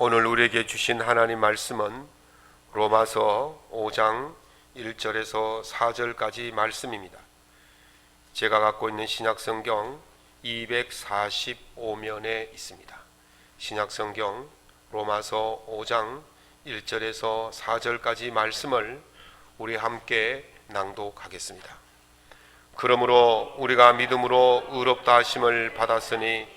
오늘 우리에게 주신 하나님 말씀은 로마서 5장 1절에서 4절까지 말씀입니다. 제가 갖고 있는 신약성경 245면에 있습니다. 신약성경 로마서 5장 1절에서 4절까지 말씀을 우리 함께 낭독하겠습니다. 그러므로 우리가 믿음으로 의롭다 하심을 받았으니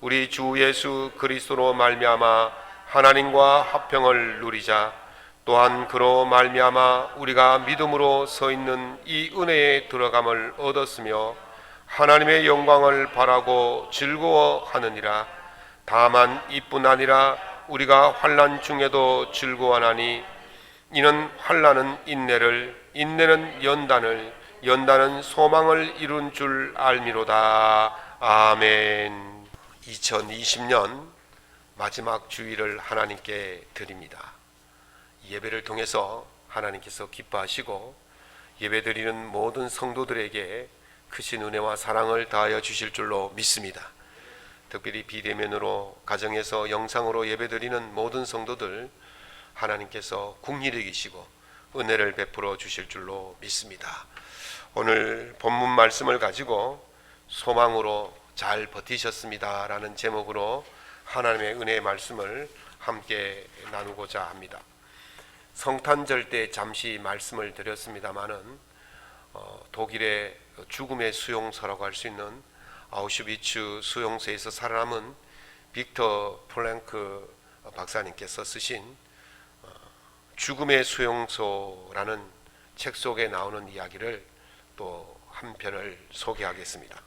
우리 주 예수 그리스도로 말미암아 하나님과 화평을 누리자. 또한 그로 말미암아 우리가 믿음으로 서 있는 이 은혜에 들어감을 얻었으며 하나님의 영광을 바라고 즐거워하느니라. 다만 이뿐 아니라 우리가 환난 중에도 즐거워하나니 이는 환난은 인내를, 인내는 연단을, 연단은 소망을 이룬 줄 알미로다. 아멘. 2020년 마지막 주일을 하나님께 드립니다. 예배를 통해서 하나님께서 기뻐하시고 예배드리는 모든 성도들에게 크신 은혜와 사랑을 다하여 주실 줄로 믿습니다. 특별히 비대면으로 가정에서 영상으로 예배드리는 모든 성도들 하나님께서 국리를 이기시고 은혜를 베풀어 주실 줄로 믿습니다. 오늘 본문 말씀을 가지고 소망으로 잘 버티셨습니다 라는 제목으로 하나님의 은혜의 말씀을 함께 나누고자 합니다. 성탄절 때 잠시 말씀을 드렸습니다마는 독일의 죽음의 수용소라고 할 수 있는 아우슈비츠 수용소에서 살아남은 빅터 프랭크 박사님께서 쓰신 죽음의 수용소라는 책 속에 나오는 이야기를 또 한 편을 소개하겠습니다.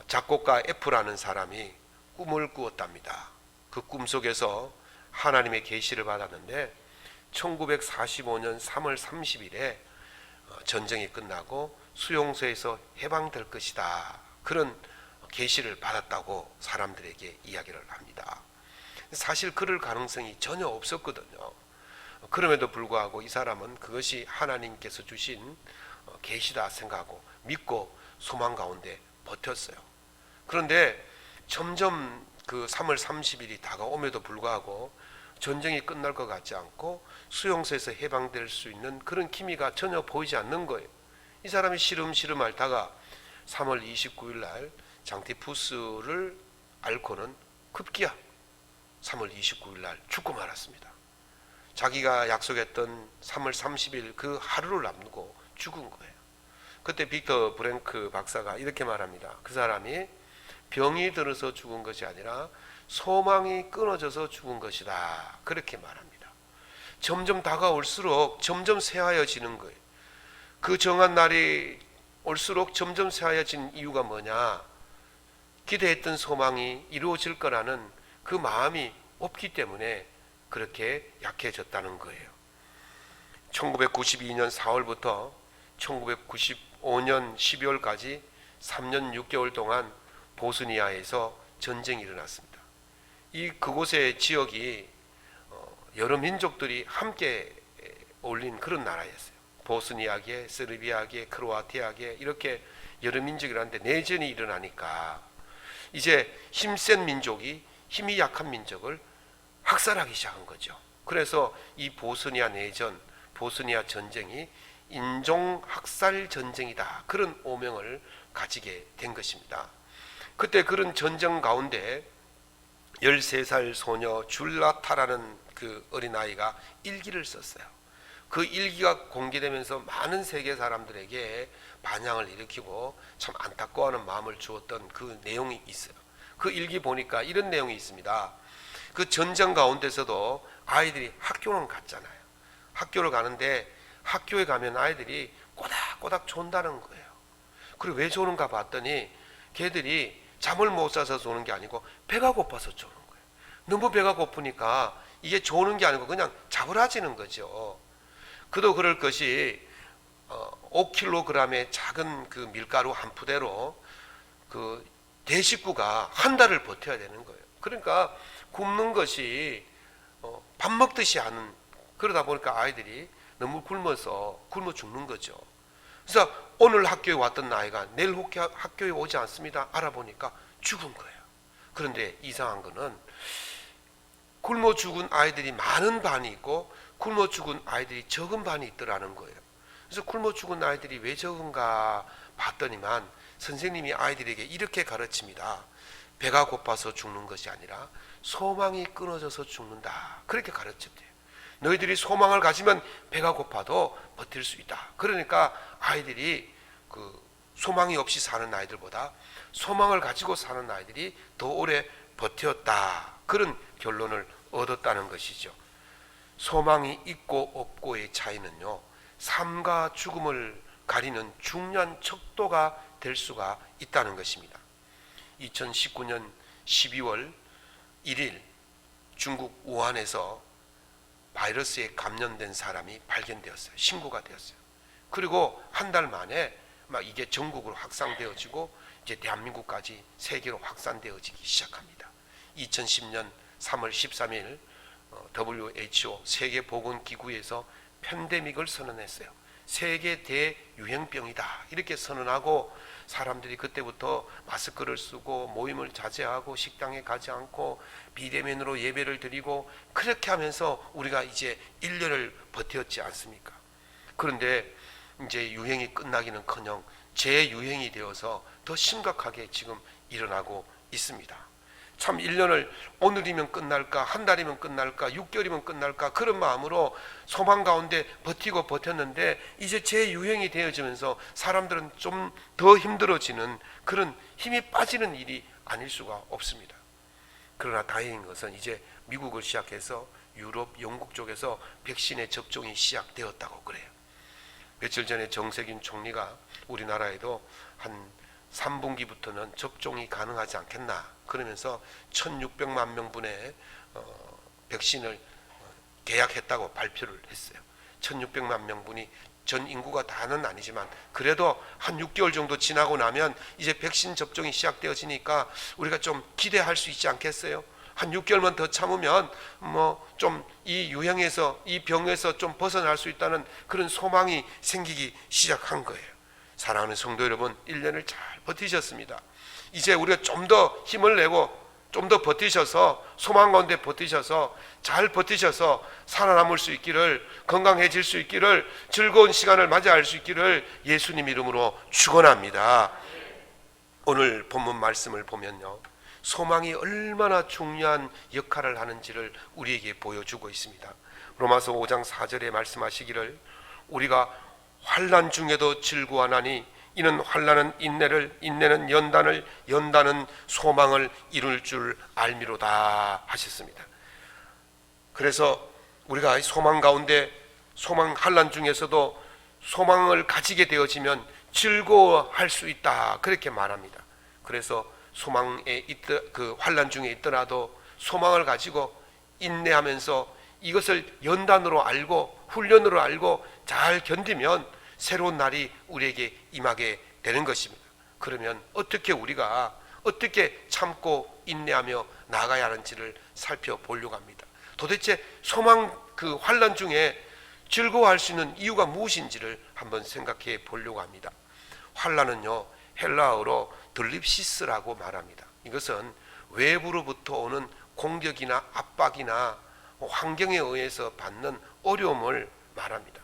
작곡가 F라는 사람이 꿈을 꾸었답니다. 그 꿈속에서 하나님의 계시를 받았는데 1945년 3월 30일에 전쟁이 끝나고 수용소에서 해방될 것이다. 그런 계시를 받았다고 사람들에게 이야기를 합니다. 사실 그럴 가능성이 전혀 없었거든요. 그럼에도 불구하고 이 사람은 그것이 하나님께서 주신 계시다 생각하고 믿고 소망 가운데 버텼어요. 그런데 점점 그 3월 30일이 다가옴에도 불구하고 전쟁이 끝날 것 같지 않고 수용소에서 해방될 수 있는 그런 기미가 전혀 보이지 않는 거예요. 이 사람이 시름시름 앓다가 3월 29일 날 장티푸스를 앓고는 급기야 3월 29일 날 죽고 말았습니다. 자기가 약속했던 3월 30일 그 하루를 남기고 죽은 거예요. 그때 빅터 브랭크 박사가 이렇게 말합니다. 그 사람이 병이 들어서 죽은 것이 아니라 소망이 끊어져서 죽은 것이다. 그렇게 말합니다. 점점 다가올수록 점점 새하여지는 거예요. 그 정한 날이 올수록 점점 새하여진 이유가 뭐냐? 기대했던 소망이 이루어질 거라는 그 마음이 없기 때문에 그렇게 약해졌다는 거예요. 1992년 4월부터 1995년 12월까지 3년 6개월 동안 보스니아에서 전쟁이 일어났습니다. 그곳의 지역이 여러 민족들이 함께 어울린 그런 나라였어요. 보스니아계, 세르비아계, 크로아티아계 이렇게 여러 민족이라는데 내전이 일어나니까 이제 힘센 민족이 힘이 약한 민족을 학살하기 시작한 거죠. 그래서 이 보스니아 내전, 보스니아 전쟁이 인종학살 전쟁이다. 그런 오명을 가지게 된 것입니다. 그때 그런 전쟁 가운데 13살 소녀 줄라타라는 그 어린아이가 일기를 썼어요. 그 일기가 공개되면서 많은 세계 사람들에게 반향을 일으키고 참 안타까워하는 마음을 주었던 그 내용이 있어요. 그 일기 보니까 이런 내용이 있습니다. 그 전쟁 가운데서도 아이들이 학교는 갔잖아요. 학교를 가는데 학교에 가면 아이들이 꼬닥꼬닥 존다는 거예요. 그리고 왜 조는가 봤더니 걔들이 잠을 못 자서 조는 게 아니고 배가 고파서 조는 거예요. 너무 배가 고프니까 이게 조는 게 아니고 그냥 자버라지는 거죠. 그도 그럴 것이 5kg의 작은 그 밀가루 한 푸대로 그 대식구가 한 달을 버텨야 되는 거예요. 그러니까 굶는 것이 밥 먹듯이 하는, 그러다 보니까 아이들이 너무 굶어 죽는 거죠. 그래서 오늘 학교에 왔던 아이가 내일 학교에 오지 않습니다. 알아보니까 죽은 거예요. 그런데 이상한 거는 굶어 죽은 아이들이 많은 반이 있고 굶어 죽은 아이들이 적은 반이 있더라는 거예요. 그래서 굶어 죽은 아이들이 왜 적은가 봤더니만 선생님이 아이들에게 이렇게 가르칩니다. 배가 고파서 죽는 것이 아니라 소망이 끊어져서 죽는다. 그렇게 가르쳤대요. 너희들이 소망을 가지면 배가 고파도 버틸 수 있다. 그러니까 아이들이 소망이 없이 사는 아이들보다 소망을 가지고 사는 아이들이 더 오래 버텼다. 그런 결론을 얻었다는 것이죠. 소망이 있고 없고의 차이는요, 삶과 죽음을 가리는 중요한 척도가 될 수가 있다는 것입니다. 2019년 12월 1일 중국 우한에서 바이러스에 감염된 사람이 발견되었어요. 신고가 되었어요. 그리고 한 달 만에 이게 전국으로 확산되어지고 이제 대한민국까지 세계로 확산되어지기 시작합니다. 2010년 3월 13일 WHO 세계보건기구에서 팬데믹을 선언했어요. 세계 대유행병이다 이렇게 선언하고 사람들이 그때부터 마스크를 쓰고 모임을 자제하고 식당에 가지 않고 비대면으로 예배를 드리고 그렇게 하면서 우리가 이제 1년을 버텼지 않습니까? 그런데 이제 유행이 끝나기는커녕 재유행이 되어서 더 심각하게 지금 일어나고 있습니다. 참 1년을 오늘이면 끝날까, 한 달이면 끝날까, 6개월이면 끝날까 그런 마음으로 소망 가운데 버티고 버텼는데 이제 재유행이 되어지면서 사람들은 좀 더 힘들어지는 그런 힘이 빠지는 일이 아닐 수가 없습니다. 그러나 다행인 것은 이제 미국을 시작해서 유럽, 영국 쪽에서 백신의 접종이 시작되었다고 그래요. 며칠 전에 정세균 총리가 우리나라에도 한 3분기부터는 접종이 가능하지 않겠나 그러면서 1600만 명분의 백신을 계약했다고 발표를 했어요. 1600만 명분이 전 인구가 다는 아니지만 그래도 한 6개월 정도 지나고 나면 이제 백신 접종이 시작되어지니까 우리가 좀 기대할 수 있지 않겠어요? 한 6개월만 더 참으면 좀 이 유행에서 이 병에서 좀 벗어날 수 있다는 그런 소망이 생기기 시작한 거예요. 사랑하는 성도 여러분, 1년을 잘 버티셨습니다. 이제 우리가 좀 더 힘을 내고 좀 더 버티셔서 소망 가운데 버티셔서 잘 버티셔서 살아남을 수 있기를, 건강해질 수 있기를, 즐거운 시간을 맞이할 수 있기를 예수님 이름으로 축원합니다. 오늘 본문 말씀을 보면요, 소망이 얼마나 중요한 역할을 하는지를 우리에게 보여주고 있습니다. 로마서 5장 4절에 말씀하시기를 우리가 환난 중에도 즐거워하나니 이는 환난은 인내를, 인내는 연단을, 연단은 소망을 이룰 줄 알미로다 하셨습니다. 그래서 우리가 소망 가운데 소망 환난 중에서도 소망을 가지게 되어지면 즐거워할 수 있다 그렇게 말합니다. 그래서 소망에 환난 중에 있더라도 소망을 가지고 인내하면서 이것을 연단으로 알고 훈련으로 알고 잘 견디면 새로운 날이 우리에게 임하게 되는 것입니다. 그러면 우리가 어떻게 참고 인내하며 나아가야 하는지를 살펴보려고 합니다. 도대체 소망 환난 중에 즐거워할 수 있는 이유가 무엇인지를 한번 생각해 보려고 합니다. 환난은요, 헬라어로 들립시스라고 말합니다. 이것은 외부로부터 오는 공격이나 압박이나 환경에 의해서 받는 어려움을 말합니다.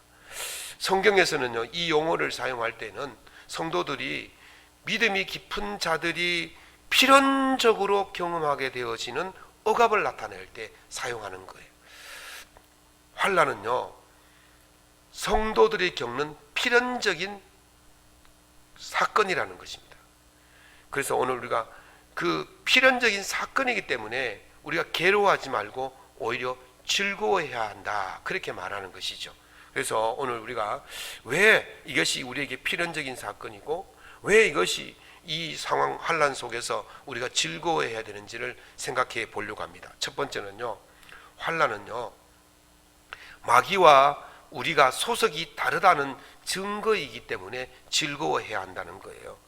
성경에서는요, 이 용어를 사용할 때는 성도들이 믿음이 깊은 자들이 필연적으로 경험하게 되어지는 억압을 나타낼 때 사용하는 거예요. 환난은요, 성도들이 겪는 필연적인 사건이라는 것입니다. 그래서 오늘 우리가 그 필연적인 사건이기 때문에 우리가 괴로워하지 말고 오히려 즐거워해야 한다 그렇게 말하는 것이죠. 그래서 오늘 우리가 왜 이것이 우리에게 필연적인 사건이고 왜 이것이 이 상황 환난 속에서 우리가 즐거워해야 되는지를 생각해 보려고 합니다. 첫 번째는요, 환난은요 마귀와 우리가 소속이 다르다는 증거이기 때문에 즐거워해야 한다는 거예요.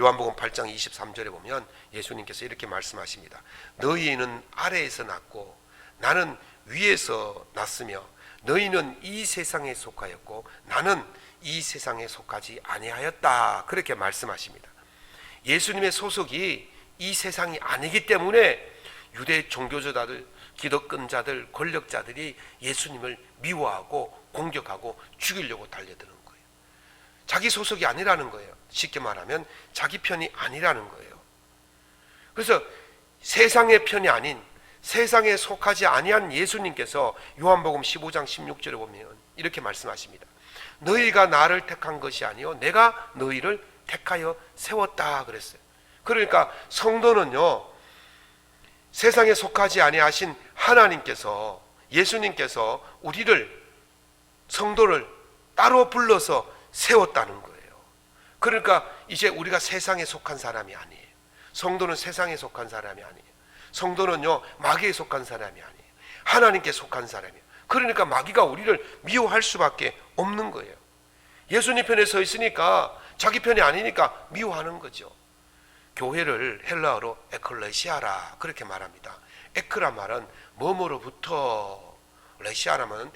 요한복음 8장 23절에 보면 예수님께서 이렇게 말씀하십니다. 너희는 아래에서 났고 나는 위에서 났으며 너희는 이 세상에 속하였고 나는 이 세상에 속하지 아니하였다 그렇게 말씀하십니다. 예수님의 소속이 이 세상이 아니기 때문에 유대 종교지도자들 기득권자들, 권력자들이 예수님을 미워하고 공격하고 죽이려고 달려드는 거예요. 자기 소속이 아니라는 거예요. 쉽게 말하면 자기 편이 아니라는 거예요. 그래서 세상의 편이 아닌, 세상에 속하지 아니한 예수님께서 요한복음 15장 16절에 보면 이렇게 말씀하십니다. 너희가 나를 택한 것이 아니요 내가 너희를 택하여 세웠다 그랬어요. 그러니까 성도는요, 세상에 속하지 아니하신 하나님께서, 예수님께서 우리를, 성도를 따로 불러서 세웠다는 거예요. 그러니까 이제 우리가 세상에 속한 사람이 아니에요. 성도는 세상에 속한 사람이 아니에요. 성도는요, 마귀에 속한 사람이 아니에요. 하나님께 속한 사람이에요. 그러니까 마귀가 우리를 미워할 수밖에 없는 거예요. 예수님 편에 서 있으니까, 자기 편이 아니니까 미워하는 거죠. 교회를 헬라어로 에클레시아라 그렇게 말합니다. 에크라 말은 뭐뭐로부터, 레시아라면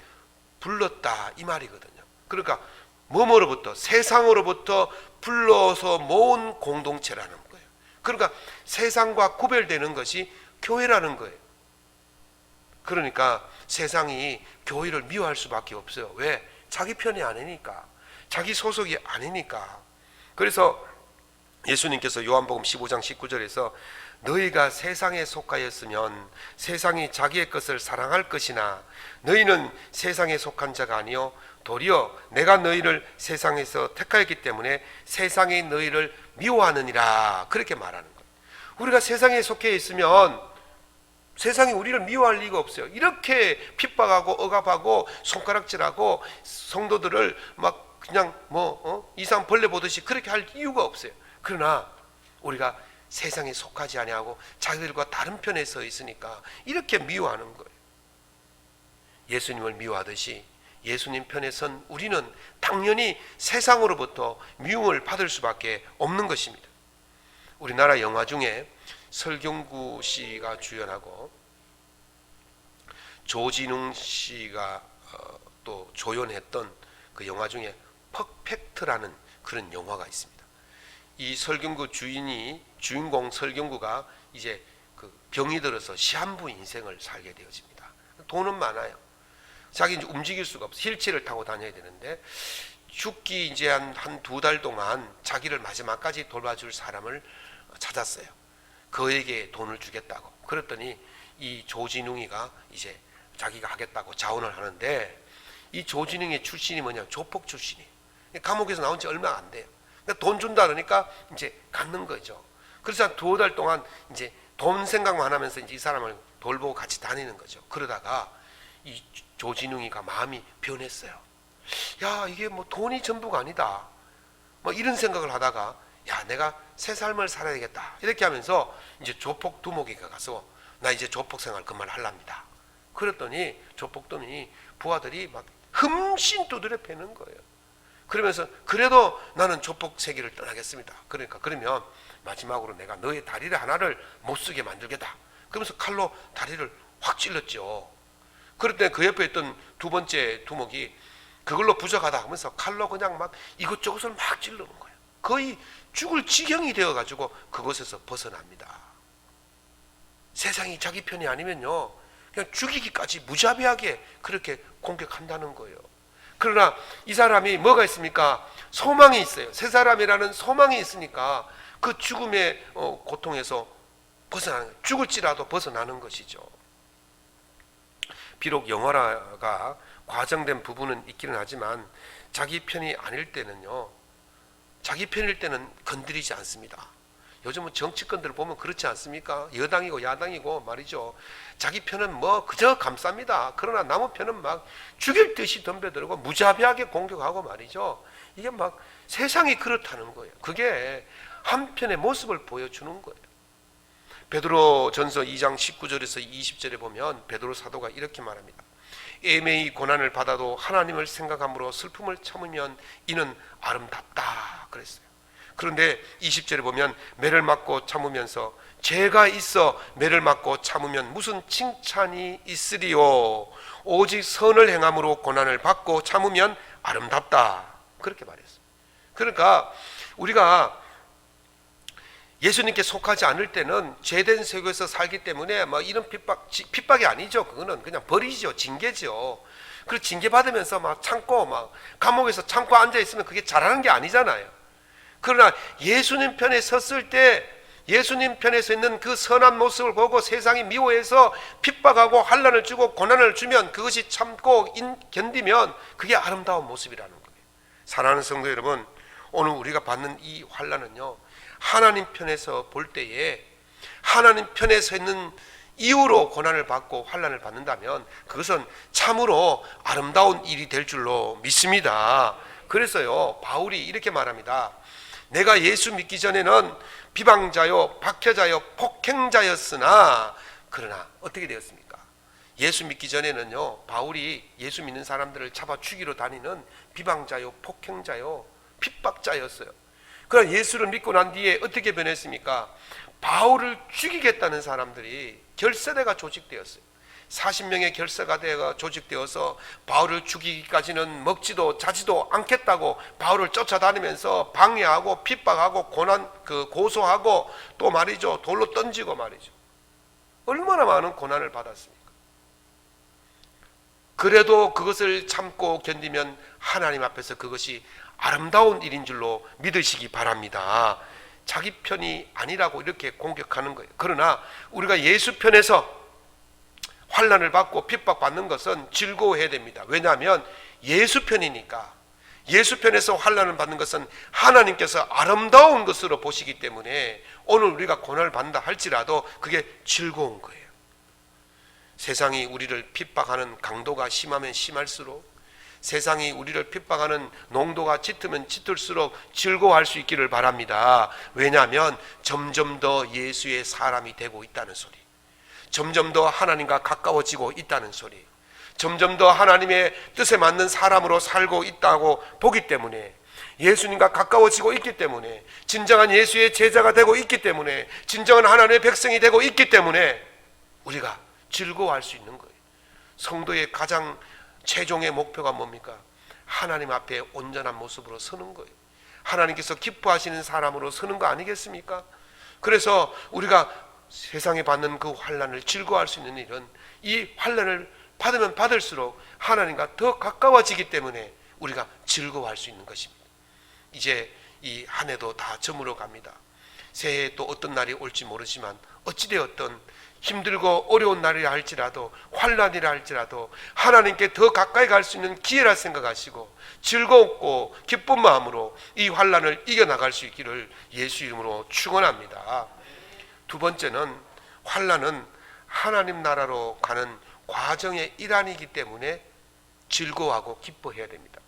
불렀다 이 말이거든요. 그러니까 뭐뭐로부터, 세상으로부터 불러서 모은 공동체라는 거예요. 그러니까 세상과 구별되는 것이 교회라는 거예요. 그러니까 세상이 교회를 미워할 수밖에 없어요. 왜? 자기 편이 아니니까, 자기 소속이 아니니까. 그래서 예수님께서 요한복음 15장 19절에서 너희가 세상에 속하였으면 세상이 자기의 것을 사랑할 것이나 너희는 세상에 속한 자가 아니요 도리어 내가 너희를 세상에서 택하였기 때문에 세상이 너희를 미워하느니라 그렇게 말하는 거예요. 우리가 세상에 속해 있으면 세상이 우리를 미워할 리가 없어요. 이렇게 핍박하고 억압하고 손가락질하고 성도들을 막 그냥 이상 벌레 보듯이 그렇게 할 이유가 없어요. 그러나 우리가 세상에 속하지 아니하고 자기들과 다른 편에 서 있으니까 이렇게 미워하는 거예요. 예수님을 미워하듯이 예수님 편에 선 우리는 당연히 세상으로부터 미움을 받을 수밖에 없는 것입니다. 우리나라 영화 중에 설경구 씨가 주연하고 조진웅 씨가 또 조연했던 그 영화 중에 퍼펙트라는 그런 영화가 있습니다. 이 설경구 주인공 설경구가 이제 그 병이 들어서 시한부 인생을 살게 되어집니다. 돈은 많아요. 자기 이제 움직일 수가 없어. 휠체어를 타고 다녀야 되는데 죽기 이제 한 2달 동안 자기를 마지막까지 돌봐줄 사람을 찾았어요. 그에게 돈을 주겠다고. 그랬더니 이 조진웅이가 이제 자기가 하겠다고 자원을 하는데 이 조진웅의 출신이 뭐냐? 조폭 출신이에요. 감옥에서 나온 지 얼마 안 돼요. 돈 준다 그러니까 이제 갖는 거죠. 그래서 한 2달 동안 이제 돈 생각만 하면서 이제 이 사람을 돌보고 같이 다니는 거죠. 그러다가 이 조진웅이가 마음이 변했어요. 야, 이게 뭐 돈이 전부가 아니다. 뭐 이런 생각을 하다가 야, 내가 새 삶을 살아야겠다. 이렇게 하면서 이제 조폭 두목이가 가서 나 이제 조폭 생활 그만하랍니다. 그랬더니 조폭들이 부하들이 막 흠씬 두드려 패는 거예요. 그러면서 그래도 나는 조폭 세계를 떠나겠습니다. 그러니까 그러면 마지막으로 내가 너의 다리를 하나를 못 쓰게 만들겠다. 그러면서 칼로 다리를 확 찔렀죠. 그럴 때 그 옆에 있던 두 번째 두목이 그걸로 부족하다 하면서 칼로 그냥 막 이것저것을 막 찔르는 거예요. 거의 죽을 지경이 되어가지고 그곳에서 벗어납니다. 세상이 자기 편이 아니면요 그냥 죽이기까지 무자비하게 그렇게 공격한다는 거예요. 그러나 이 사람이 뭐가 있습니까? 소망이 있어요. 새 사람이라는 소망이 있으니까 그 죽음의 고통에서 벗어나는 거예요. 죽을지라도 벗어나는 것이죠. 비록 영화가 과장된 부분은 있기는 하지만 자기 편이 아닐 때는요, 자기 편일 때는 건드리지 않습니다. 요즘은 정치권들을 보면 그렇지 않습니까? 여당이고 야당이고 말이죠. 자기 편은 뭐 그저 감쌉니다. 그러나 남의 편은 막 죽일 듯이 덤벼들고 무자비하게 공격하고 말이죠. 이게 막 세상이 그렇다는 거예요. 그게 한편의 모습을 보여주는 거예요. 베드로전서 2장 19절에서 20절에 보면 베드로 사도가 이렇게 말합니다. 애매히 고난을 받아도 하나님을 생각함으로 슬픔을 참으면 이는 아름답다 그랬어요. 그런데 20절에 보면 매를 맞고 참으면서 죄가 있어 매를 맞고 참으면 무슨 칭찬이 있으리요. 오직 선을 행함으로 고난을 받고 참으면 아름답다 그렇게 말했어요. 그러니까 우리가 예수님께 속하지 않을 때는 죄된 세계에서 살기 때문에 막 이런 핍박이 아니죠. 그거는 그냥 벌이죠. 징계죠. 그 징계 받으면서 막 참고 막 감옥에서 참고 앉아 있으면 그게 잘하는 게 아니잖아요. 그러나 예수님 편에 섰을 때 예수님 편에 서 있는 그 선한 모습을 보고 세상이 미워해서 핍박하고 환난을 주고 고난을 주면 그것이 참고 견디면 그게 아름다운 모습이라는 거예요. 사랑하는 성도 여러분, 오늘 우리가 받는 이 환난은요, 하나님 편에서 볼 때에 하나님 편에 서 있는 이유로 고난을 받고 환난을 받는다면 그것은 참으로 아름다운 일이 될 줄로 믿습니다. 그래서요, 바울이 이렇게 말합니다. 내가 예수 믿기 전에는 비방자요, 박해자요, 폭행자였으나 그러나 어떻게 되었습니까? 예수 믿기 전에는요, 바울이 예수 믿는 사람들을 잡아 죽이러 다니는 비방자요, 폭행자요, 핍박자였어요. 그러나 예수를 믿고 난 뒤에 어떻게 변했습니까? 바울을 죽이겠다는 사람들이 결세대가 조직되었어요. 40명의 결세대가 조직되어서 바울을 죽이기까지는 먹지도 자지도 않겠다고 바울을 쫓아다니면서 방해하고 핍박하고 고소하고 또 말이죠, 돌로 던지고 말이죠. 얼마나 많은 고난을 받았습니까? 그래도 그것을 참고 견디면 하나님 앞에서 그것이 아름다운 일인 줄로 믿으시기 바랍니다. 자기 편이 아니라고 이렇게 공격하는 거예요. 그러나 우리가 예수 편에서 환난을 받고 핍박받는 것은 즐거워해야 됩니다. 왜냐하면 예수 편이니까. 예수 편에서 환난을 받는 것은 하나님께서 아름다운 것으로 보시기 때문에 오늘 우리가 고난을 받는다 할지라도 그게 즐거운 거예요. 세상이 우리를 핍박하는 강도가 심하면 심할수록, 세상이 우리를 핍박하는 농도가 짙으면 짙을수록 즐거워할 수 있기를 바랍니다. 왜냐하면 점점 더 예수의 사람이 되고 있다는 소리, 점점 더 하나님과 가까워지고 있다는 소리, 점점 더 하나님의 뜻에 맞는 사람으로 살고 있다고 보기 때문에, 예수님과 가까워지고 있기 때문에, 진정한 예수의 제자가 되고 있기 때문에, 진정한 하나님의 백성이 되고 있기 때문에 우리가 즐거워할 수 있는 거예요. 성도의 가장 최종의 목표가 뭡니까? 하나님 앞에 온전한 모습으로 서는 거예요. 하나님께서 기뻐하시는 사람으로 서는 거 아니겠습니까? 그래서 우리가 세상에 받는 그 환난을 즐거워할 수 있는 일은 이 환난을 받으면 받을수록 하나님과 더 가까워지기 때문에 우리가 즐거워할 수 있는 것입니다. 이제 이 한 해도 다 저물어 갑니다. 새해에 또 어떤 날이 올지 모르지만 어찌되었든 힘들고 어려운 날이라 할지라도, 환난이라 할지라도 하나님께 더 가까이 갈 수 있는 기회라 생각하시고 즐겁고 기쁜 마음으로 이 환난을 이겨나갈 수 있기를 예수 이름으로 축원합니다. 두 번째는, 환난은 하나님 나라로 가는 과정의 일환이기 때문에 즐거워하고 기뻐해야 됩니다.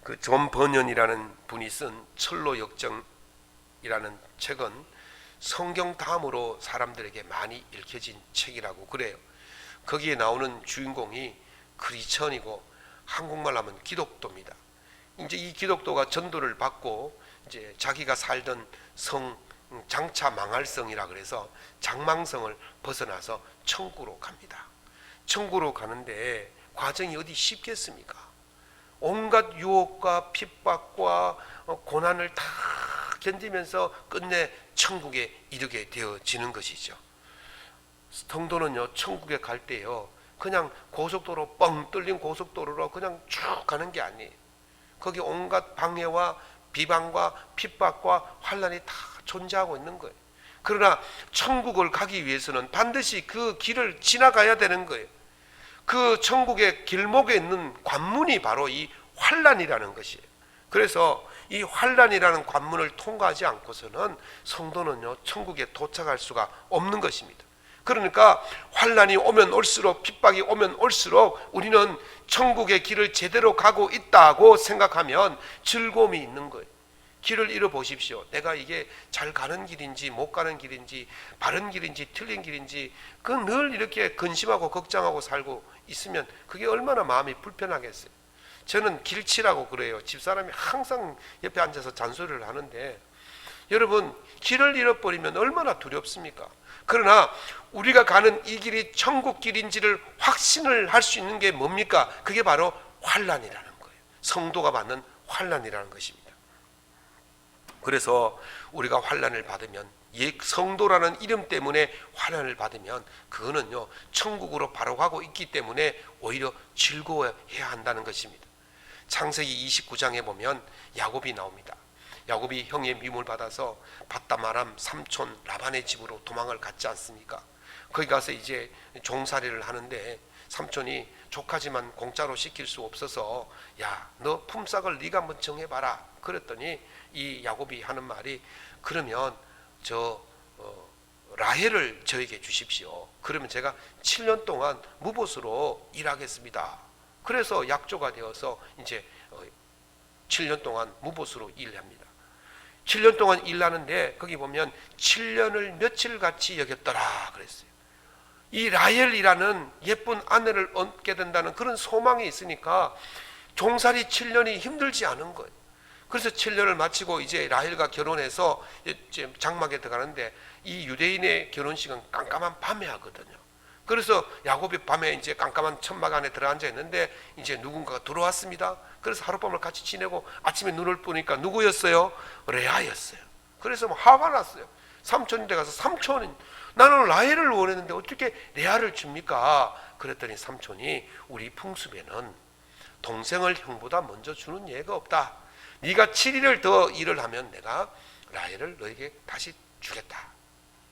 그 존 번연이라는 분이 쓴 철로 역정이라는 책은 성경 다음으로 사람들에게 많이 읽혀진 책이라고 그래요. 거기에 나오는 주인공이 크리스천이고 한국말 하면 기독도입니다. 이제 이 기독도가 전도를 받고 이제 자기가 살던 성 장차 망할 성이라 그래서 장망성을 벗어나서 천국으로 갑니다. 천국으로 가는데 과정이 어디 쉽겠습니까? 온갖 유혹과 핍박과 고난을 다 견디면서 끝내 천국에 이르게 되어지는 것이죠. 성도는요, 천국에 갈 때요, 그냥 고속도로 뻥 뚫린 고속도로로 그냥 쭉 가는 게 아니에요. 거기 온갖 방해와 비방과 핍박과 환난이 다 존재하고 있는 거예요. 그러나 천국을 가기 위해서는 반드시 그 길을 지나가야 되는 거예요. 그 천국의 길목에 있는 관문이 바로 이 환난이라는 것이에요. 그래서 이 환난이라는 관문을 통과하지 않고서는 성도는요, 천국에 도착할 수가 없는 것입니다. 그러니까 환난이 오면 올수록, 핍박이 오면 올수록 우리는 천국의 길을 제대로 가고 있다고 생각하면 즐거움이 있는 거예요. 길을 잃어보십시오. 내가 이게 잘 가는 길인지 못 가는 길인지 바른 길인지 틀린 길인지 그 늘 이렇게 근심하고 걱정하고 살고 있으면 그게 얼마나 마음이 불편하겠어요. 저는 길치라고 그래요. 집사람이 항상 옆에 앉아서 잔소리를 하는데, 여러분, 길을 잃어버리면 얼마나 두렵습니까? 그러나 우리가 가는 이 길이 천국 길인지를 확신을 할 수 있는 게 뭡니까? 그게 바로 환난이라는 거예요. 성도가 받는 환난이라는 것입니다. 그래서 우리가 환난을 받으면, 성도라는 이름 때문에 환난을 받으면 그거는요 천국으로 바로 가고 있기 때문에 오히려 즐거워해야 한다는 것입니다. 창세기 29장에 보면 야곱이 나옵니다. 야곱이 형의 미움을 받아서 바다마람 삼촌 라반의 집으로 도망을 갔지 않습니까? 거기 가서 이제 종살이를 하는데 삼촌이 조카지만 공짜로 시킬 수 없어서 야, 너 품삯을 네가 한번 정해봐라. 그랬더니 이 야곱이 하는 말이, 그러면 라헬을 저에게 주십시오. 그러면 제가 7년 동안 무보수로 일하겠습니다. 그래서 약조가 되어서 이제 7년 동안 무보수로 일합니다. 7년 동안 일하는데 거기 보면 7년을 며칠같이 여겼더라 그랬어요. 이 라헬이라는 예쁜 아내를 얻게 된다는 그런 소망이 있으니까 종살이 7년이 힘들지 않은 거예요. 그래서 7년을 마치고 이제 라헬과 결혼해서 이제 장막에 들어가는데 이 유대인의 결혼식은 깜깜한 밤에 하거든요. 그래서 야곱이 밤에 이제 깜깜한 천막 안에 들어앉아 있는데 이제 누군가가 들어왔습니다. 그래서 하룻밤을 같이 지내고 아침에 눈을 뜨니까 누구였어요? 레아였어요. 그래서 뭐 화가 났어요. 삼촌인데 가서 삼촌, 나는 라헬을 원했는데 어떻게 레아를 줍니까? 그랬더니 삼촌이, 우리 풍습에는 동생을 형보다 먼저 주는 예가 없다. 네가 7일을 더 일을 하면 내가 라헬을 너에게 다시 주겠다.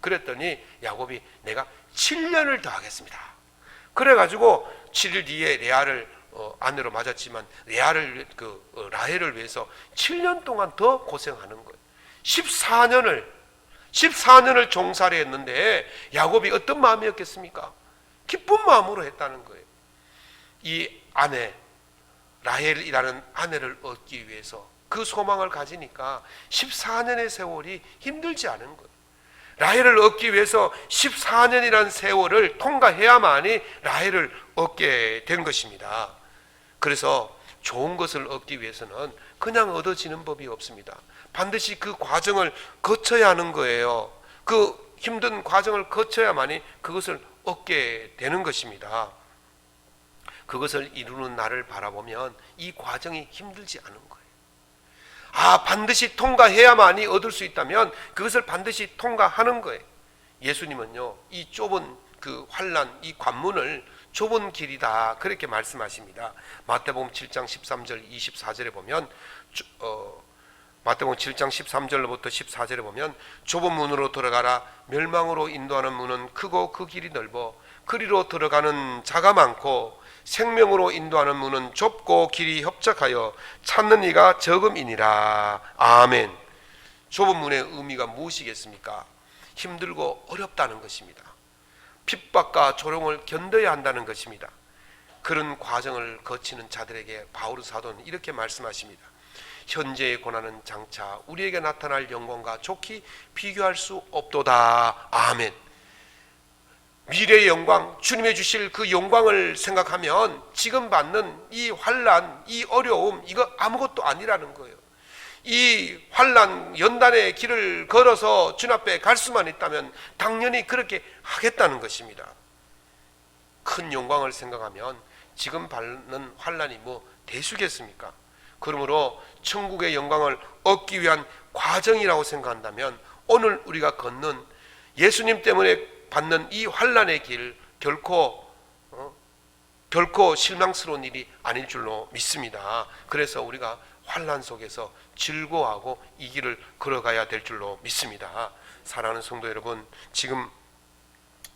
그랬더니 야곱이 내가 7년을 더 하겠습니다. 그래가지고 7일 뒤에 레아를 아내로 맞았지만 라헬을 위해서 7년 동안 더 고생하는 거예요. 14년을 종살이 했는데 야곱이 어떤 마음이었겠습니까? 기쁜 마음으로 했다는 거예요. 이 아내 라헬이라는 아내를 얻기 위해서 그 소망을 가지니까 14년의 세월이 힘들지 않은 거예요. 라헬을 얻기 위해서 14년이라는 세월을 통과해야만이 라헬을 얻게 된 것입니다. 그래서 좋은 것을 얻기 위해서는 그냥 얻어지는 법이 없습니다. 반드시 그 과정을 거쳐야 하는 거예요. 그 힘든 과정을 거쳐야만이 그것을 얻게 되는 것입니다. 그것을 이루는 날을 바라보면 이 과정이 힘들지 않은 거예요. 반드시 통과해야만이 얻을 수 있다면 그것을 반드시 통과하는 거예요. 예수님은요, 이 좁은 그 환난, 이 관문을 좁은 길이다 그렇게 말씀하십니다. 마태복음 7장 13절 24절에 보면 마태복음 7장 13절로부터 14절에 보면 좁은 문으로 들어가라. 멸망으로 인도하는 문은 크고 그 길이 넓어 그리로 들어가는 자가 많고 생명으로 인도하는 문은 좁고 길이 협착하여 찾는 이가 적음이니라. 아멘. 좁은 문의 의미가 무엇이겠습니까? 힘들고 어렵다는 것입니다. 핍박과 조롱을 견뎌야 한다는 것입니다. 그런 과정을 거치는 자들에게 바울 사도는 이렇게 말씀하십니다. 현재의 고난은 장차 우리에게 나타날 영광과 좋게 비교할 수 없도다. 아멘. 미래의 영광, 주님의 주실 그 영광을 생각하면 지금 받는 이 환난, 이 어려움, 이거 아무것도 아니라는 거예요. 이 환난 연단의 길을 걸어서 주님 앞에 갈 수만 있다면 당연히 그렇게 하겠다는 것입니다. 큰 영광을 생각하면 지금 받는 환난이 뭐 대수겠습니까? 그러므로 천국의 영광을 얻기 위한 과정이라고 생각한다면 오늘 우리가 걷는 예수님 때문에 받는 이 환난의 길 결코 실망스러운 일이 아닐 줄로 믿습니다. 그래서 우리가 환난 속에서 즐거워하고 이 길을 걸어가야 될 줄로 믿습니다. 사랑하는 성도 여러분, 지금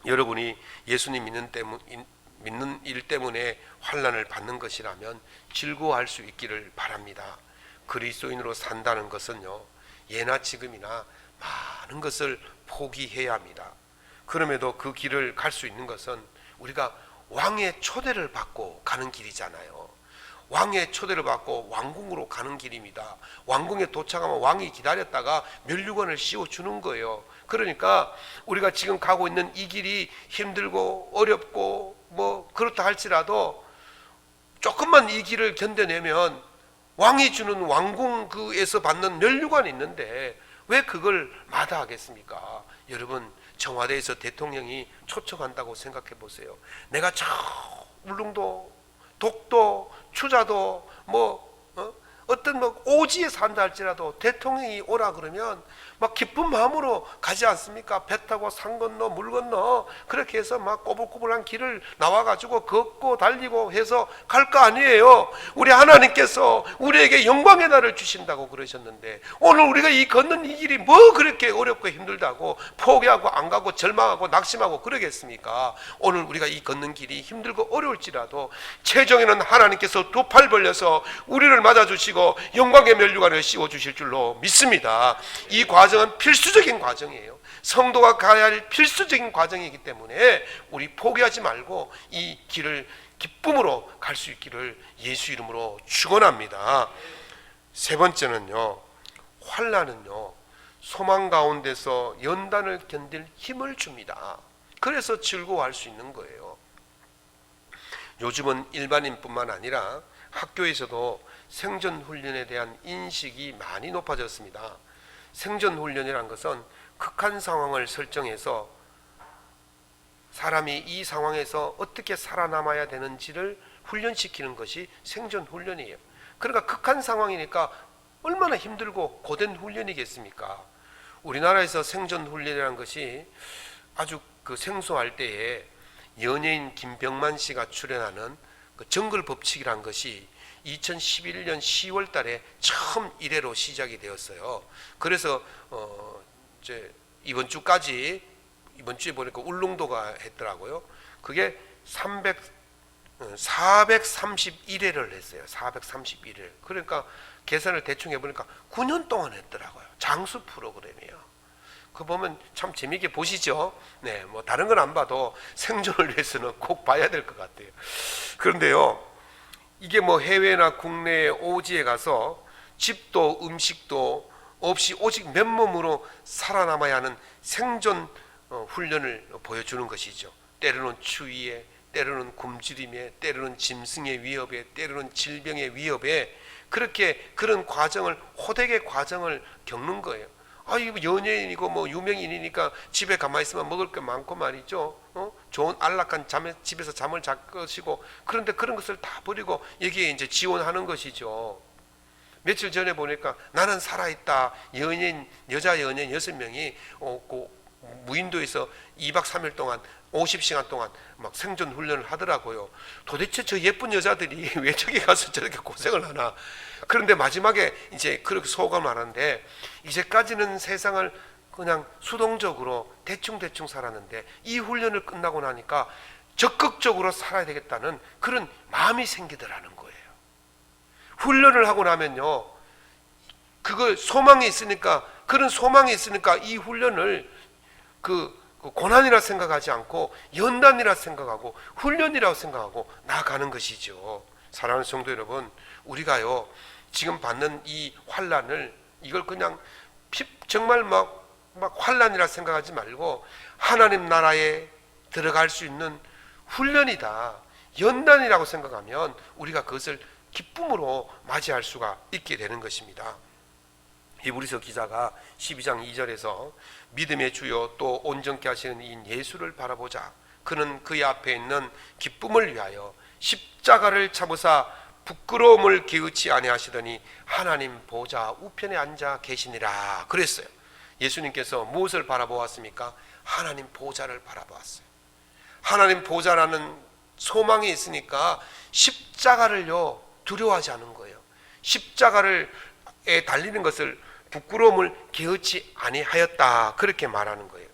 여러분이 예수님 믿는 일 때문에 환난을 받는 것이라면 즐거워할 수 있기를 바랍니다. 그리스도인으로 산다는 것은요, 예나 지금이나 많은 것을 포기해야 합니다. 그럼에도 그 길을 갈 수 있는 것은 우리가 왕의 초대를 받고 가는 길이잖아요. 왕의 초대를 받고 왕궁으로 가는 길입니다. 왕궁에 도착하면 왕이 기다렸다가 면류관을 씌워주는 거예요. 그러니까 우리가 지금 가고 있는 이 길이 힘들고 어렵고 뭐 그렇다 할지라도 조금만 이 길을 견뎌내면 왕이 주는 왕궁에서 받는 면류관이 있는데 왜 그걸 마다하겠습니까? 여러분, 청와대에서 대통령이 초청한다고 생각해 보세요. 내가 저 울릉도, 독도, 추자도 어떤 뭐 오지에 산다 할지라도 대통령이 오라 그러면 막 기쁜 마음으로 가지 않습니까? 배 타고 산 건너 물 건너 그렇게 해서 막 꼬불꼬불한 길을 나와가지고 걷고 달리고 해서 갈 거 아니에요. 우리 하나님께서 우리에게 영광의 날을 주신다고 그러셨는데 오늘 우리가 이 걷는 이 길이 뭐 그렇게 어렵고 힘들다고 포기하고 안 가고 절망하고 낙심하고 그러겠습니까? 오늘 우리가 이 걷는 길이 힘들고 어려울지라도 최종에는 하나님께서 두 팔 벌려서 우리를 맞아주시고 영광의 면류관을 씌워주실 줄로 믿습니다. 이 과정은 필수적인 과정이에요. 성도가 가야 할 필수적인 과정이기 때문에 우리 포기하지 말고 이 길을 기쁨으로 갈 수 있기를 예수 이름으로 축원합니다. 세 번째는요, 환난은요 소망 가운데서 연단을 견딜 힘을 줍니다. 그래서 즐거워할 수 있는 거예요. 요즘은 일반인뿐만 아니라 학교에서도 생존훈련에 대한 인식이 많이 높아졌습니다. 생존훈련이란 것은 극한 상황을 설정해서 사람이 이 상황에서 어떻게 살아남아야 되는지를 훈련시키는 것이 생존훈련이에요. 그러니까 극한 상황이니까 얼마나 힘들고 고된 훈련이겠습니까? 우리나라에서 생존훈련이라는 것이 아주 그 생소할 때에 연예인 김병만 씨가 출연하는 그 정글 법칙이란 것이 2011년 10월 달에 처음 1회로 시작이 되었어요. 그래서 이제 이번 주에 보니까 울릉도가 했더라고요. 그게 431회를 했어요. 431회. 그러니까 계산을 대충 해보니까 9년 동안 했더라고요. 장수 프로그램이에요. 그거 보면 참 재미있게 보시죠. 네, 뭐 다른 건 안 봐도 생존을 위해서는 꼭 봐야 될 것 같아요. 그런데요, 이게 뭐 해외나 국내 오지에 가서 집도 음식도 없이 오직 맨몸으로 살아남아야 하는 생존 훈련을 보여주는 것이죠. 때로는 추위에, 때로는 굶주림에, 때로는 짐승의 위협에, 때로는 질병의 위협에 그렇게 그런 과정을 호되게 과정을 겪는 거예요. 아, 이거 연예인이고 뭐 유명인이니까 집에 가만히 있으면 먹을 게 많고 말이죠. 좋은 안락한 집에서 잠을 잘 것이고, 그런데 그런 것을 다 버리고 여기에 이제 지원하는 것이죠. 며칠 전에 보니까 나는 살아있다 여자 연예인 6명이 무인도에서 2박 3일 동안 50시간 동안 막 생존 훈련을 하더라고요. 도대체 저 예쁜 여자들이 왜 저기 가서 저렇게 고생을 하나. 그런데 마지막에 이제 그렇게 소감을 하는데, 이제까지는 세상을 그냥 수동적으로 대충 살았는데 이 훈련을 끝나고 나니까 적극적으로 살아야 되겠다는 그런 마음이 생기더라는 거예요. 훈련을 하고 나면요, 그걸 소망이 있으니까, 그런 소망이 있으니까 이 훈련을 그 고난이라 생각하지 않고 연단이라 생각하고 훈련이라고 생각하고 나아가는 것이죠. 사랑하는 성도 여러분, 우리가요 지금 받는 이 환난을, 이걸 그냥 정말 막 환난이라 생각하지 말고 하나님 나라에 들어갈 수 있는 훈련이다, 연단이라고 생각하면 우리가 그것을 기쁨으로 맞이할 수가 있게 되는 것입니다. 히브리서 기자가 12장 2절에서 믿음의 주요 또 온전케 하시는 이인 예수를 바라보자. 그는 그의 앞에 있는 기쁨을 위하여 십자가를 참으사 부끄러움을 개의치 아니하시더니 하나님 보좌 우편에 앉아 계시니라 그랬어요. 예수님께서 무엇을 바라보았습니까? 하나님 보좌를 바라보았어요. 하나님 보좌라는 소망이 있으니까 십자가를요 두려워하지 않은 거예요. 십자가에 달리는 것을 부끄러움을 개의치 아니하였다, 그렇게 말하는 거예요.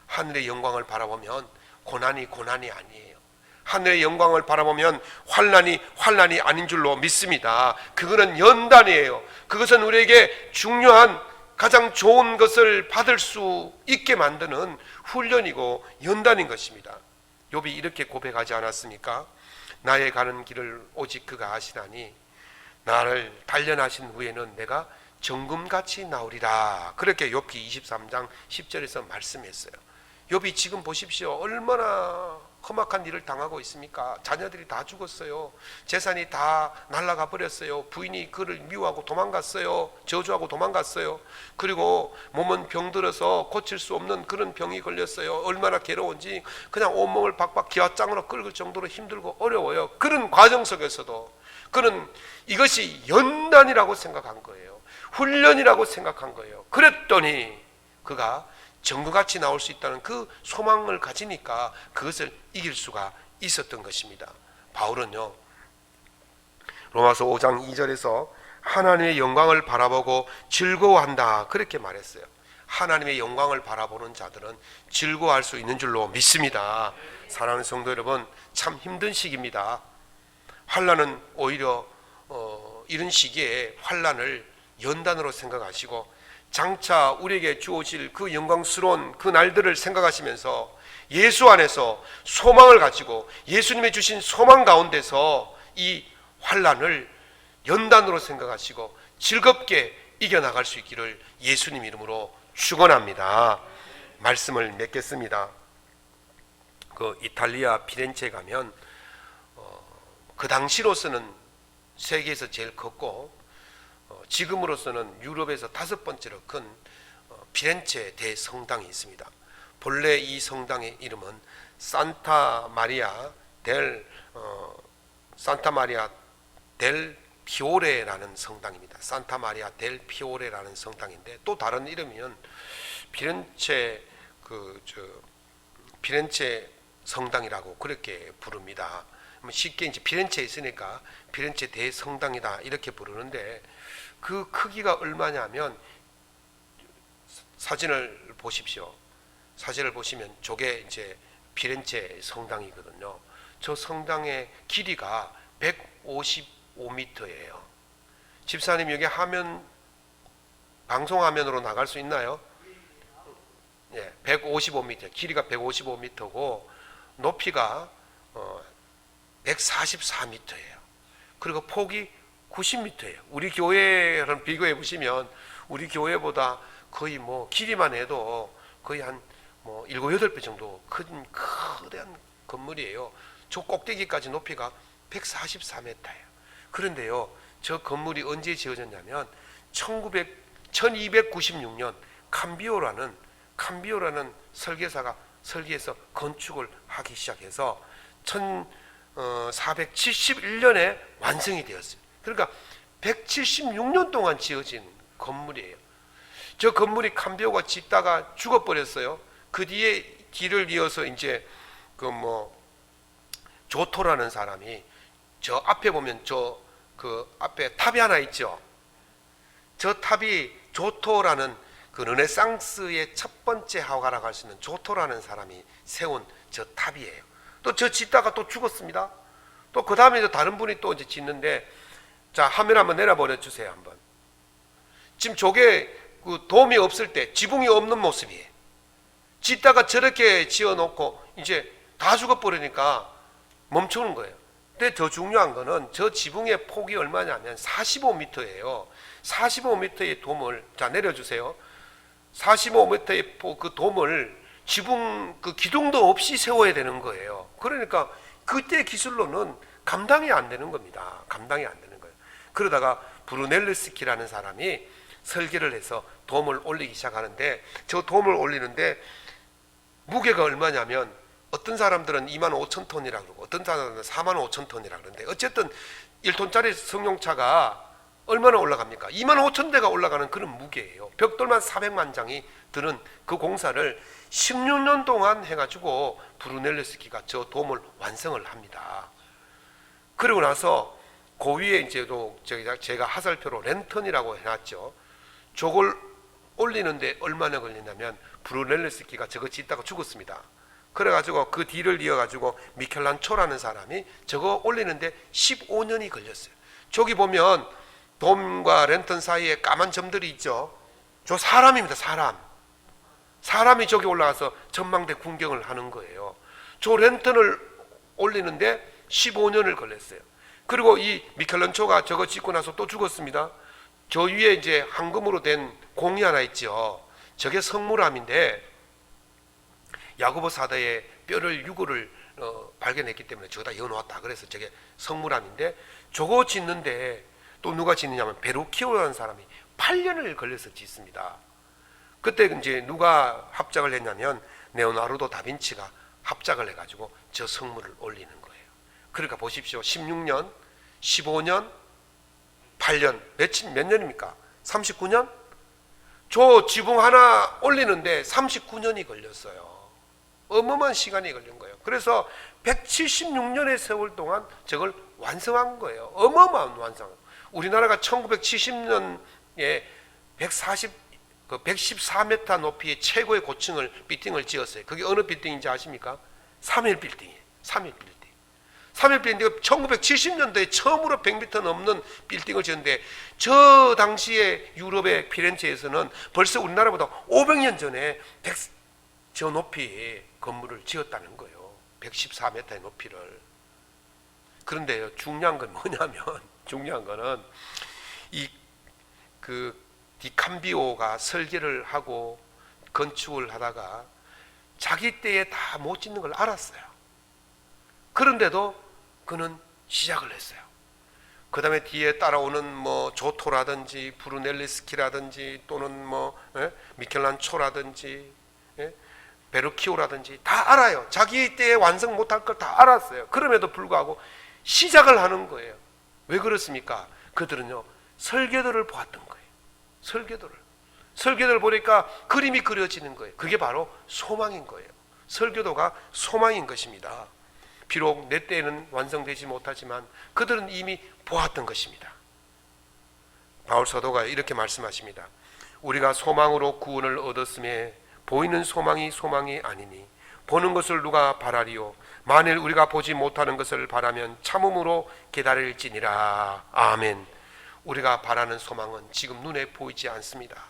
하늘의 영광을 바라보면 고난이 아니에요. 하늘의 영광을 바라보면 환난이 아닌 줄로 믿습니다. 그거는 연단이에요. 그것은 우리에게 중요한 가장 좋은 것을 받을 수 있게 만드는 훈련이고 연단인 것입니다. 욥이 이렇게 고백하지 않았습니까? 나의 가는 길을 오직 그가 아시나니 나를 단련하신 후에는 내가 정금같이 나오리라. 그렇게 욥기 23장 10절에서 말씀했어요. 욥이 지금 보십시오. 얼마나 험악한 일을 당하고 있습니까? 자녀들이 다 죽었어요. 재산이 다 날아가 버렸어요. 부인이 그를 미워하고 도망갔어요. 저주하고 도망갔어요. 그리고 몸은 병들어서 고칠 수 없는 그런 병이 걸렸어요. 얼마나 괴로운지 그냥 온몸을 박박 기와장으로 긁을 정도로 힘들고 어려워요. 그런 과정 속에서도 그는 이것이 연단이라고 생각한 거예요. 훈련이라고 생각한 거예요. 그랬더니 그가 정금같이 나올 수 있다는 그 소망을 가지니까 그것을 이길 수가 있었던 것입니다. 바울은요, 로마서 5장 2절에서 하나님의 영광을 바라보고 즐거워한다 그렇게 말했어요. 하나님의 영광을 바라보는 자들은 즐거워할 수 있는 줄로 믿습니다. 사랑하는 성도 여러분, 참 힘든 시기입니다. 환난은 오히려 이런 시기에 환난을 연단으로 생각하시고 장차 우리에게 주어질 그 영광스러운 그 날들을 생각하시면서 예수 안에서 소망을 가지고 예수님이 주신 소망 가운데서 이 환난을 연단으로 생각하시고 즐겁게 이겨나갈 수 있기를 예수님 이름으로 축원합니다. 말씀을 맺겠습니다. 그 이탈리아 피렌체에 가면 그 당시로서는 세계에서 제일 컸고 지금으로서는 유럽에서 5번째로 큰 피렌체 대성당이 있습니다. 본래 이 성당의 이름은 산타 마리아 델 피오레라는 성당입니다. 산타 마리아 델 피오레라는 성당인데 또 다른 이름이면 피렌체 성당이라고 그렇게 부릅니다. 쉽게 이제 피렌체에 있으니까 피렌체 대성당이다 이렇게 부르는데 그 크기가 얼마냐면 사진을 보십시오. 사진을 보시면 저게 이제 피렌체 성당이거든요. 저 성당의 길이가 155m예요. 집사님 여기 화면 방송 화면으로 나갈 수 있나요? 예, 155m. 길이가 155m고 높이가 144m예요. 그리고 폭이 90m예요. 우리 교회랑 비교해 보시면 우리 교회보다 거의 뭐 길이만 해도 거의 한 7, 8배 정도 큰 거대한 건물이에요. 저 꼭대기까지 높이가 144m예요. 그런데요, 저 건물이 언제 지어졌냐면 1296년 캄비오라는 설계사가 설계해서 건축을 하기 시작해서 1471년에 완성이 되었어요. 그러니까 176년 동안 지어진 건물이에요. 저 건물이 캄비오가 짓다가 죽어버렸어요. 그 뒤에 길을 이어서 이제 조토라는 사람이 저 앞에 보면 그 앞에 탑이 하나 있죠. 저 탑이 조토라는 그 르네상스의 첫 번째 화가라고 할 수 있는 조토라는 사람이 세운 저 탑이에요. 또 저 짓다가 또 죽었습니다. 또 그 다음에 다른 분이 또 이제 짓는데, 자, 화면 한번 내려버려 주세요. 한번. 지금 저게 그 도움이 없을 때 지붕이 없는 모습이에요. 짓다가 저렇게 지어놓고 이제 다 죽어버리니까 멈추는 거예요. 근데 더 중요한 거는 저 지붕의 폭이 얼마냐면 45m예요. 45m의 돔을, 자, 내려주세요. 45m의 그 돔을 지붕 그 기둥도 없이 세워야 되는 거예요. 그러니까 그때 기술로는 감당이 안 되는 겁니다. 감당이 안 되는 거예요. 그러다가 브루넬르스키라는 사람이 설계를 해서 돔을 올리기 시작하는데, 저 돔을 올리는데 무게가 얼마냐면 어떤 사람들은 25,000톤이라고 그러고 어떤 사람들은 45,000톤이라고 그러는데, 어쨌든 1톤짜리 승용차가 얼마나 올라갑니까? 25,000대가 올라가는 그런 무게예요. 벽돌만 400만 장이 드는 그 공사를 16년 동안 해가지고 브루넬르스키가 저 돔을 완성을 합니다. 그리고 나서 그 위에 이제 또 제가 하살표로 랜턴이라고 해놨죠. 저걸 올리는데 얼마나 걸리냐면 브루넬르스키가 저거 짓다가 죽었습니다. 그래가지고 그 뒤를 이어가지고 미켈란초라는 사람이 저거 올리는데 15년이 걸렸어요. 저기 보면 돔과 랜턴 사이에 까만 점들이 있죠. 저 사람입니다. 사람이 저기 올라가서 전망대 군경을 하는 거예요. 저 랜턴을 올리는데 15년을 걸렸어요. 그리고 이 미켈란초가 저거 짓고 나서 또 죽었습니다. 저 위에 이제 황금으로 된 공이 하나 있죠. 저게 성물함인데 야고보 사도의 뼈를 유골을 발견했기 때문에 저기다 여놓았다. 그래서 저게 성물함인데 저거 짓는데 또 누가 짓느냐면 베루키오라는 사람이 8년을 걸려서 짓습니다. 그때 이제 누가 합작을 했냐면 레오나르도 다빈치가 합작을 해가지고 저 성물을 올리는 거예요. 그러니까 보십시오. 16년 15년, 8년, 몇 년입니까? 39년? 저 지붕 하나 올리는데 39년이 걸렸어요. 어마어마한 시간이 걸린 거예요. 그래서 176년의 세월 동안 저걸 완성한 거예요. 어마어마한 완성. 우리나라가 1970년에 114m 높이의 최고의 고층을 빌딩을 지었어요. 그게 어느 빌딩인지 아십니까? 3일 빌딩이에요. 3일 빌딩. 3일 빌딩 1970년도에 처음으로 100m 넘는 빌딩을 지었는데 저 당시에 유럽의 피렌체에서는 벌써 우리나라보다 500년 전에 저 높이의 건물을 지었다는 거예요. 114m의 높이를. 그런데요, 중요한 건 뭐냐면, 중요한 거는 디캄비오가 설계를 하고 건축을 하다가 자기 때에 다 못 짓는 걸 알았어요. 그런데도 그는 시작을 했어요. 그 다음에 뒤에 따라오는 조토라든지 브루넬리스키라든지 또는 미켈란초라든지 베르키오라든지 다 알아요. 자기 때에 완성 못할 걸 다 알았어요. 그럼에도 불구하고 시작을 하는 거예요. 왜 그렇습니까? 그들은요, 설계도를 보았던 거예요. 설계도를 보니까 그림이 그려지는 거예요. 그게 바로 소망인 거예요. 설계도가 소망인 것입니다. 비록 내 때에는 완성되지 못하지만 그들은 이미 보았던 것입니다. 바울 사도가 이렇게 말씀하십니다. 우리가 소망으로 구원을 얻었음에 보이는 소망이 소망이 아니니 보는 것을 누가 바라리요? 만일 우리가 보지 못하는 것을 바라면 참음으로 기다릴지니라. 아멘. 우리가 바라는 소망은 지금 눈에 보이지 않습니다.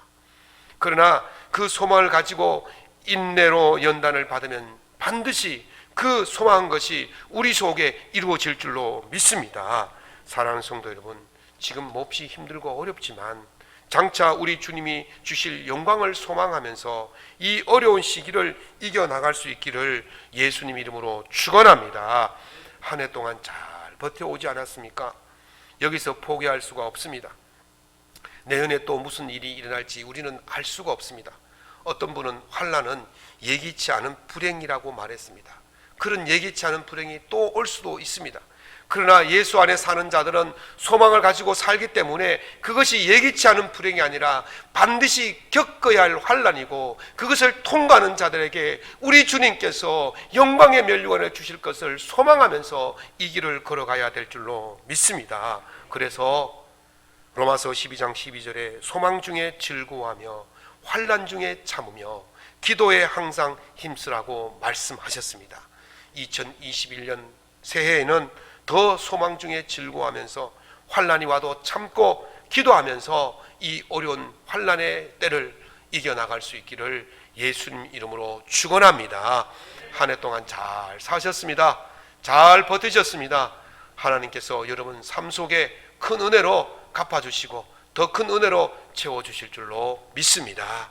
그러나 그 소망을 가지고 인내로 연단을 받으면 반드시 그 소망한 것이 우리 속에 이루어질 줄로 믿습니다. 사랑하는 성도 여러분, 지금 몹시 힘들고 어렵지만 장차 우리 주님이 주실 영광을 소망하면서 이 어려운 시기를 이겨나갈 수 있기를 예수님 이름으로 축원합니다. 한 해 동안 잘 버텨오지 않았습니까? 여기서 포기할 수가 없습니다. 내년에 또 무슨 일이 일어날지 우리는 알 수가 없습니다. 어떤 분은 환난은 예기치 않은 불행이라고 말했습니다. 그런 예기치 않은 불행이 또 올 수도 있습니다. 그러나 예수 안에 사는 자들은 소망을 가지고 살기 때문에 그것이 예기치 않은 불행이 아니라 반드시 겪어야 할 환난이고 그것을 통과하는 자들에게 우리 주님께서 영광의 면류관을 주실 것을 소망하면서 이 길을 걸어가야 될 줄로 믿습니다. 그래서 로마서 12장 12절에 소망 중에 즐거워하며 환난 중에 참으며 기도에 항상 힘쓰라고 말씀하셨습니다. 2021년 새해에는 더 소망 중에 즐거워하면서 환난이 와도 참고 기도하면서 이 어려운 환난의 때를 이겨나갈 수 있기를 예수님 이름으로 축원합니다. 한 해 동안 잘 사셨습니다. 잘 버티셨습니다. 하나님께서 여러분 삶 속에 큰 은혜로 갚아주시고 더 큰 은혜로 채워주실 줄로 믿습니다.